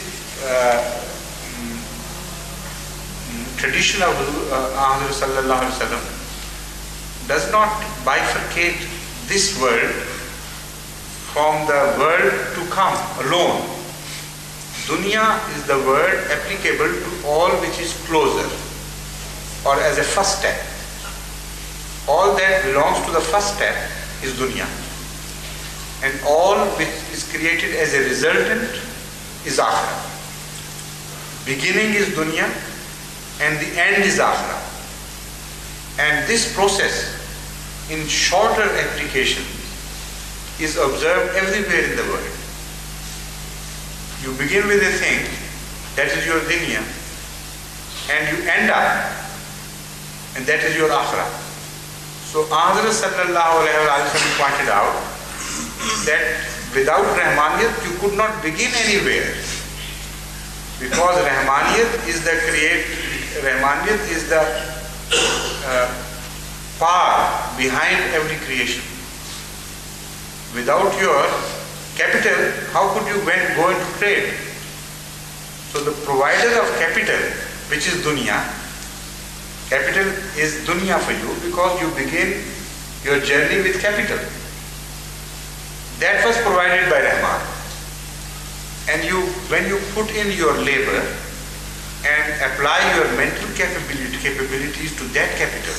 tradition of Rasulullah Sallallahu Alaihi Wasallam does not bifurcate this world from the world to come alone. Dunya is the word applicable to all which is closer, or as a first step. All that belongs to the first step is dunya. And all which is created as a resultant is akhirah. Beginning is dunya and the end is akhirah. And this process in shorter application is observed everywhere in the world. You begin with a thing, that is your dunya, and you end up, and that is your akhirah. So Hazrat Sallallahu Alaihi Wasallam pointed out that without Rahmaniyat you could not begin anywhere, because Rahmaniyat is the power behind every creation. Without your capital, how could you go into trade? So the provider of capital, which is dunya, capital is dunya for you because you begin your journey with capital. That was provided by Rahman. And when you put in your labor and apply your mental capabilities to that capital,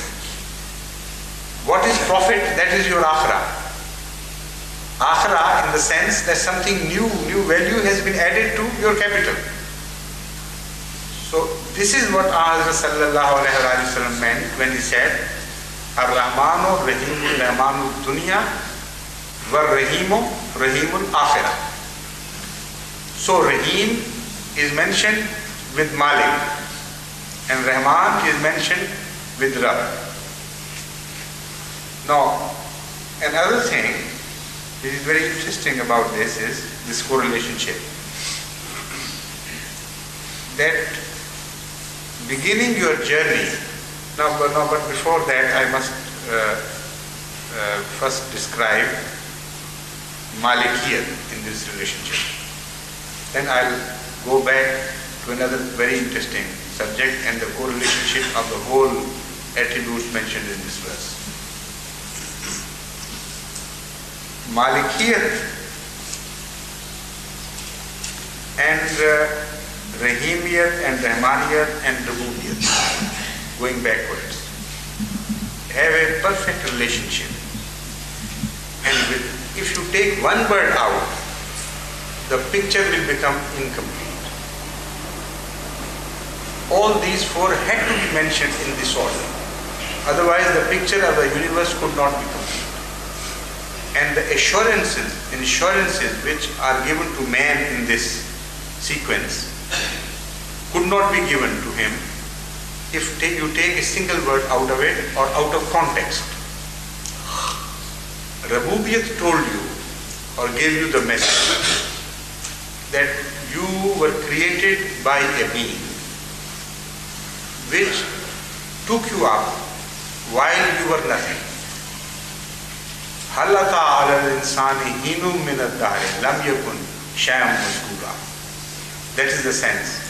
what is profit? That is your akhirah. Akhirah in the sense that something new value has been added to your capital. So this is what Hazrat Sallallahu Alaihi Wasallam meant when he said, Ar-Rahmanu Rahimul Rahmanu Dunya War-Rahimu Rahimul Akhirah. So Rahim is mentioned with Malik and Rahman is mentioned with Rabb. Now, another thing which is very interesting about this is this correlationship. That beginning your journey, but before that I must first describe Malikiyat in this relationship. Then I'll go back to another very interesting subject and the correlationship of the whole attributes mentioned in this verse. Malikiyat and Rahimiyat and Rahmaniyat and Rububiyat, going backwards, have a perfect relationship. And if you take one word out, the picture will become incomplete. All these four had to be mentioned in this order. Otherwise the picture of the universe could not be complete. And the assurances which are given to man in this sequence could not be given to him if you take a single word out of it or out of context. Rububiyat told you or gave you the message that you were created by a being which took you up while you were nothing. هَلْ أَتَى عَلَى الْإِنسَانِ حِينٌ مِّنَ الدَّهْرِ لَمْ يَكُنْ شَيْئًا مَذْكُورًا. That is the sense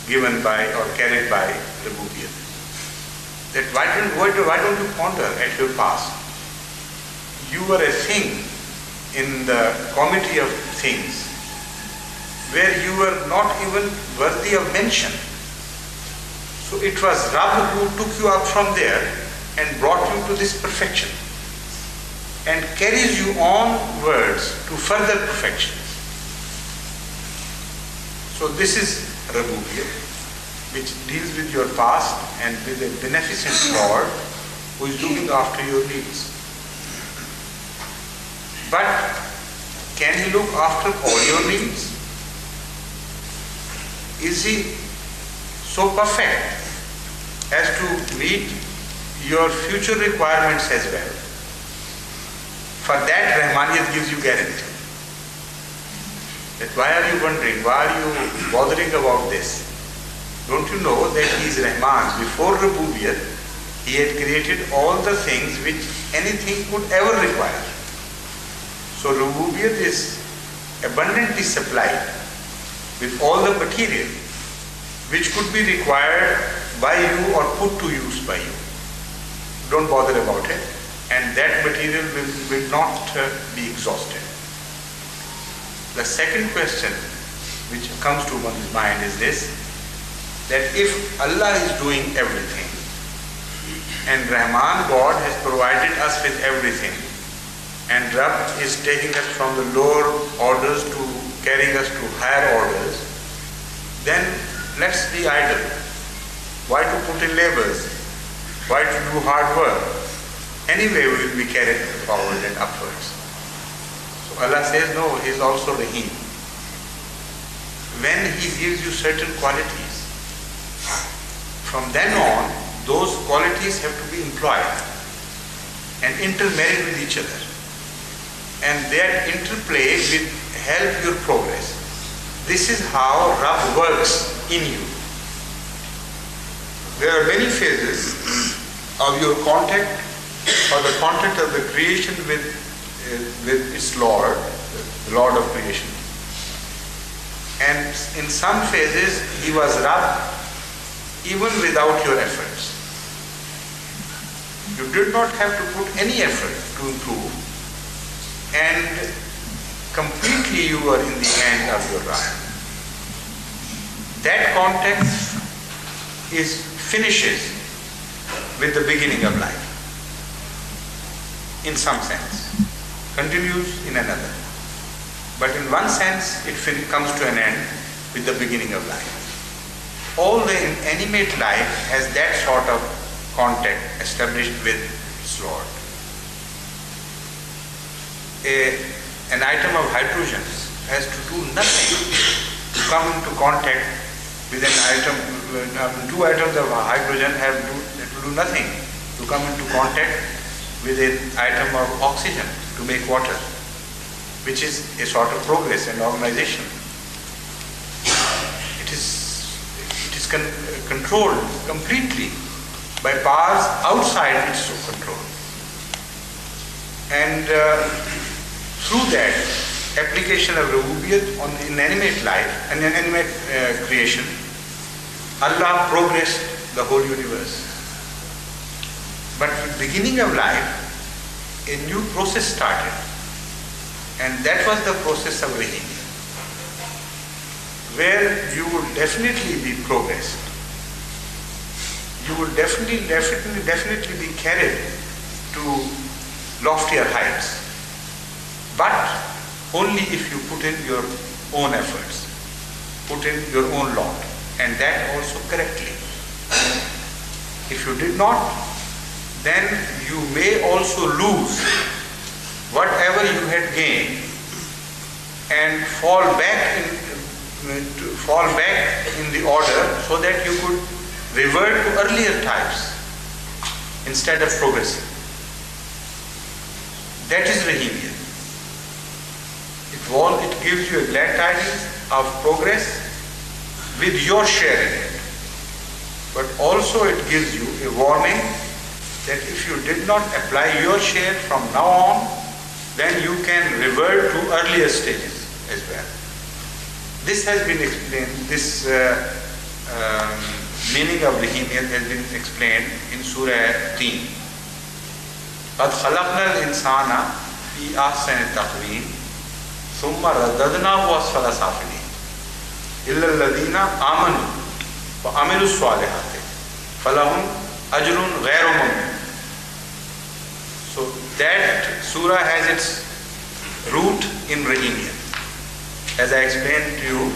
given by or carried by Rububiyat. that why don't you ponder at your past? You were a thing in the committee of things where you were not even worthy of mention. So it was Rabb who took you up from there and brought you to this perfection and carries you onwards to further perfections. So this is Rububiyyah, which deals with your past and with a beneficent Lord who is looking after your needs. But can He look after all your needs? Is He so perfect as to meet your future requirements as well? For that, Rahmaniyat gives you guarantee. That why are you wondering, why are you bothering about this? Don't you know that He is Rahman? Before Rububiyyat, He had created all the things which anything could ever require. So Rububiyyat is abundantly supplied with all the material which could be required by you or put to use by you. Don't bother about it, and that material will not be exhausted. The second question which comes to one's mind is this, that if Allah is doing everything and Rahman God has provided us with everything and Rabb is taking us from the lower orders to carrying us to higher orders, then let's be idle. Why to put in labors? Why to do hard work? Anyway, we will be carried forward and upwards. So Allah says, no, He is also Rahim. When He gives you certain qualities, from then on, those qualities have to be employed and intermarried with each other. And their interplay will help your progress. This is how Rabb works in you. There are many phases of your contact or the contact of the creation with its Lord, the Lord of creation. And in some phases He was Rabb even without your efforts. You did not have to put any effort to improve, and completely you were in the hand of your Rabb. That contact finishes with the beginning of life. In some sense, continues in another. But in one sense, it comes to an end with the beginning of life. All the inanimate life has that sort of contact established with its Lord. An atom of hydrogen has to do nothing to come into contact with an atom. Two atoms of hydrogen have to do nothing to come into contact with an atom of oxygen to make water, which is a sort of progress and organization. It is controlled completely by powers outside its control. And through that application of Rububiyyat on inanimate life and inanimate creation, Allah progressed the whole universe. But at the beginning of life, a new process started, and that was the process of Rahimiyya, where you would definitely be progressed. You will definitely be carried to loftier heights, but only if you put in your own efforts, put in your own lot, and that also correctly. If you did not, then you may also lose whatever you had gained and fall back in the order so that you could revert to earlier times instead of progressing. That is Rahimiyya. It gives you a glad tidings of progress with your share in it. But also it gives you a warning that if you did not apply your share from now on, then you can revert to earlier stages as well. This has been explained, this meaning of rahimiyat has been explained in Surah 3. قَدْ خَلَقْنَا الْإِنسَانَ فِي أَحْسَنِ تَقْوِيمٍ ثُمَّ رَدَّدْنَاهُ أَسْفَلَ سَافِلِينَ إِلَّا الَّذِينَ آمَنُوا وَعَمِلُوا الصَّالِحَاتِ فَلَهُمْ أَجْرٌ غَيْرُ مَمْنُونٍ. So that surah has its root in rahimiyat. As I explained to you,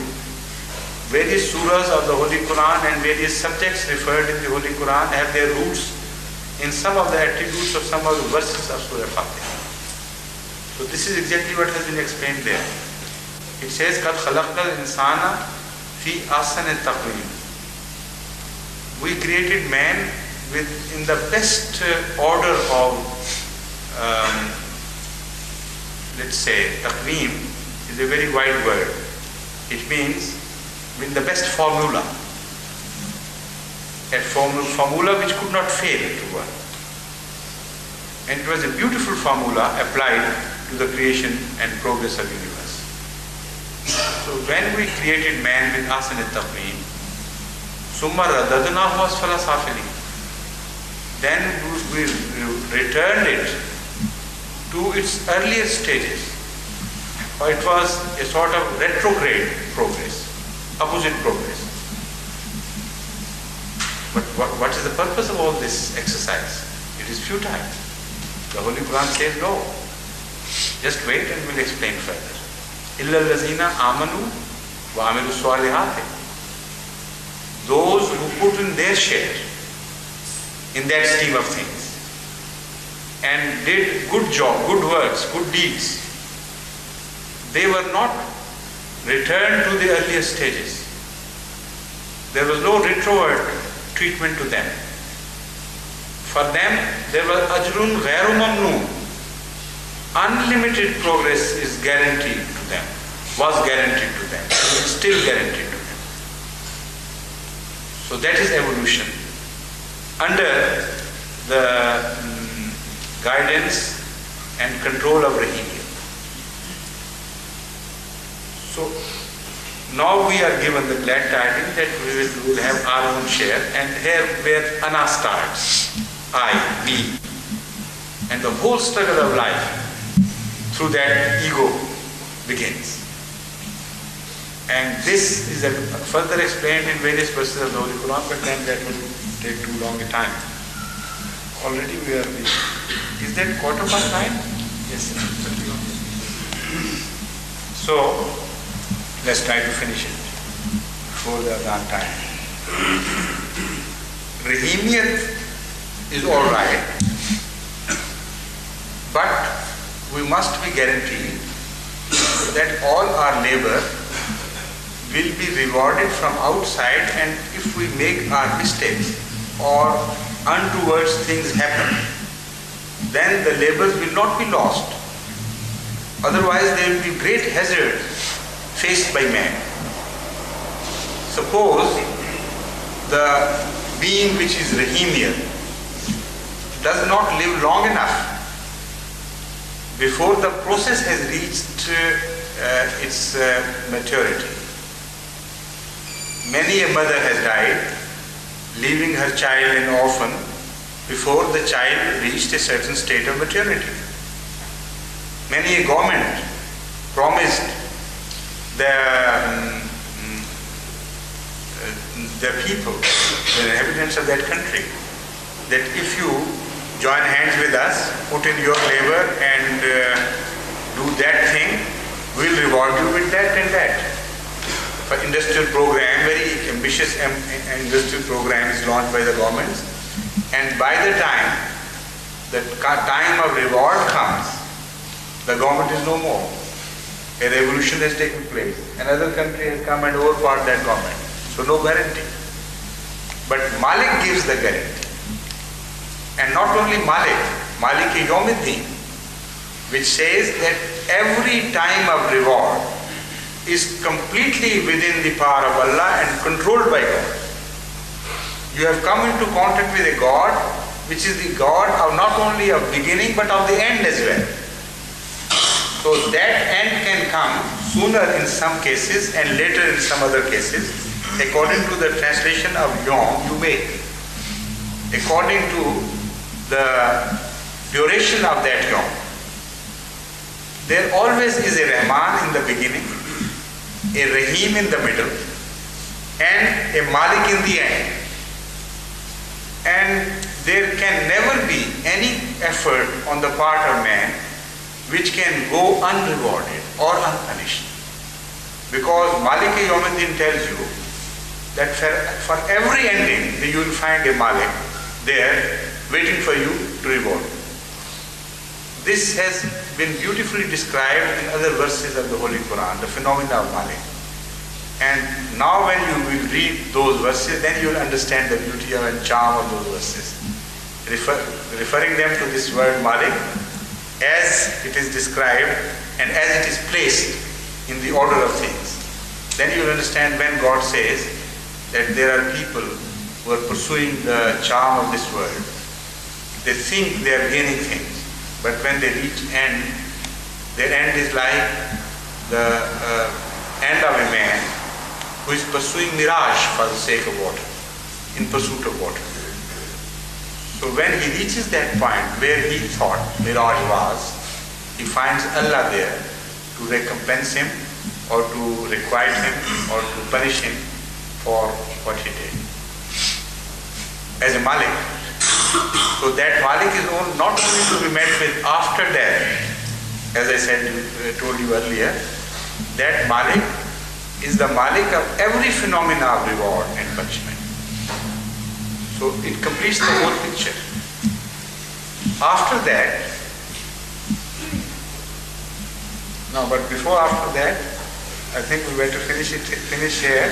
various surahs of the Holy Quran and various subjects referred in the Holy Quran have their roots in some of the attributes of some of the verses of Surah Fatiha. So this is exactly what has been explained there. It says, قَدْ خَلَقْنَا الْإِنسَانَ فِي أَحْسَنِ تَقْوِيمٍ. We created man in the best order of, let's say, taqweem is a very wide word. It means with the best formula. A formula which could not fail to work. And it was a beautiful formula applied to the creation and progress of the universe. So when we created man with ahsan at-taqweem, summa radadnahu asfala safilin, then we returned it to its earlier stages. Or it was a sort of retrograde progress, opposite progress. But what is the purpose of all this exercise? It is futile. The Holy Quran says no. Just wait and we'll explain further. إِلَّا الَّذِينَ آمَنُوا وَعَمِلُوا الصَّالِحَاتِ. Those who put in their share in that scheme of things and did good job, good works, good deeds, they were not returned to the earlier stages. There was no retroward treatment to them. For them, there was ajrun ghairu mamnoon. Unlimited progress is guaranteed to them, was guaranteed to them, is still guaranteed to them. So that is evolution under the guidance and control of rahimiyat. So now we are given the glad tidings that we will have our own share, and here where ana starts, I, me, and the whole struggle of life through that ego begins. And this is further explained in various verses of the Holy Quran, but then that will take too long a time. Already we are, is that 9:15? Yes, sir. So, let's try to finish it before the Adhan time. Rahimiyat is all right, but we must be guaranteed that all our labor will be rewarded from outside, and if we make our mistakes or untoward things happen, then the labors will not be lost. Otherwise there will be great hazard faced by man. Suppose the being which is rahimiyat does not live long enough before the process has reached its maturity. Many a mother has died, leaving her child an orphan before the child reached a certain state of maturity. Many a government promised the people, the inhabitants of that country, that if you join hands with us, put in your labor and do that thing, we'll reward you with that and that. For industrial program, very ambitious industrial program is launched by the governments, and by the time the time of reward comes, the government is no more. A revolution has taken place. Another country has come and overpowered that government. So no guarantee. But Malik gives the guarantee. And not only Malik, Malik-e-Yawmiddin, which says that every time of reward is completely within the power of Allah and controlled by God. You have come into contact with a God which is the God of not only of beginning but of the end as well. So that end can come sooner in some cases and later in some other cases, according to the translation of Yom, you make. According to the duration of that Yom. There always is a Rahman in the beginning, a Rahim in the middle, and a Malik in the end. And there can never be any effort on the part of man which can go unrewarded or unpunished. Because Malik-e Yawmiddin tells you that for every ending you will find a Malik there waiting for you to reward. This has been beautifully described in other verses of the Holy Quran, the phenomena of Malik. And now when you will read those verses, then you will understand the beauty and charm of those verses. Referring them to this word Malik as it is described and as it is placed in the order of things. Then you will understand when God says that there are people who are pursuing the charm of this world. They think they are gaining things, but when they reach end, their end is like the end of a man who is pursuing mirage for the sake of water, in pursuit of water. So when he reaches that point where he thought mirage was, he finds Allah there to recompense him or to requite him or to punish him for what he did. As a Malik. So that Malik is not only to be met with after death, as I said, told you earlier, that Malik is the Malik of every phenomena of reward and punishment. So it completes the whole picture. After that, but before after that, I think we better finish here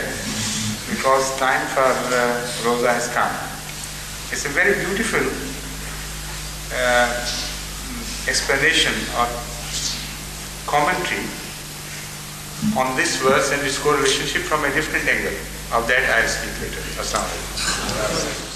because time for Rosa has come. It's a very beautiful explanation or commentary on this verse and its correlationship from a different angle. Of that I'll speak later. Assalamu alaikum.